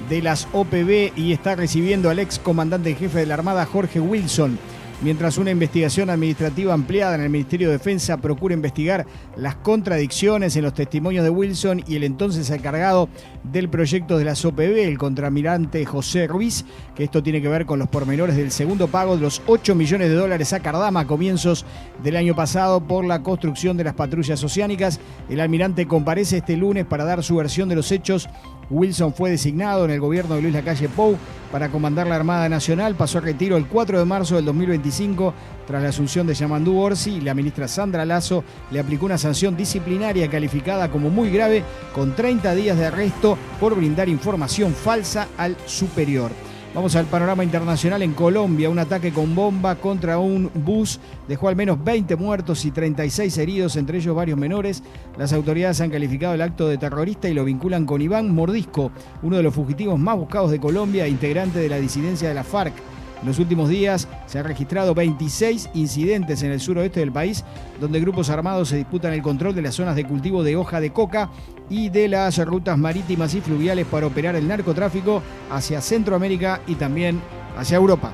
de las OPB y está recibiendo al ex comandante en jefe de la Armada, Jorge Wilson, mientras una investigación administrativa ampliada en el Ministerio de Defensa procura investigar las contradicciones en los testimonios de Wilson y el entonces encargado del proyecto de las OPB, el contraalmirante José Ruiz, que esto tiene que ver con los pormenores del segundo pago de los $8 millones a Cardama a comienzos del año pasado por la construcción de las patrullas oceánicas. El almirante comparece este lunes para dar su versión de los hechos. Wilson fue designado en el gobierno de Luis Lacalle Pou para comandar la Armada Nacional. Pasó a retiro el 4 de marzo del 2025 tras la asunción de Yamandú Orsi y la ministra Sandra Lasso le aplicó una sanción disciplinaria calificada como muy grave con 30 días de arresto por brindar información falsa al superior. Vamos al panorama internacional. En Colombia, un ataque con bomba contra un bus dejó al menos 20 muertos y 36 heridos, entre ellos varios menores. Las autoridades han calificado el acto de terrorista y lo vinculan con Iván Mordisco, uno de los fugitivos más buscados de Colombia, integrante de la disidencia de la FARC. En los últimos días se han registrado 26 incidentes en el suroeste del país, donde grupos armados se disputan el control de las zonas de cultivo de hoja de coca y de las rutas marítimas y fluviales para operar el narcotráfico hacia Centroamérica y también hacia Europa.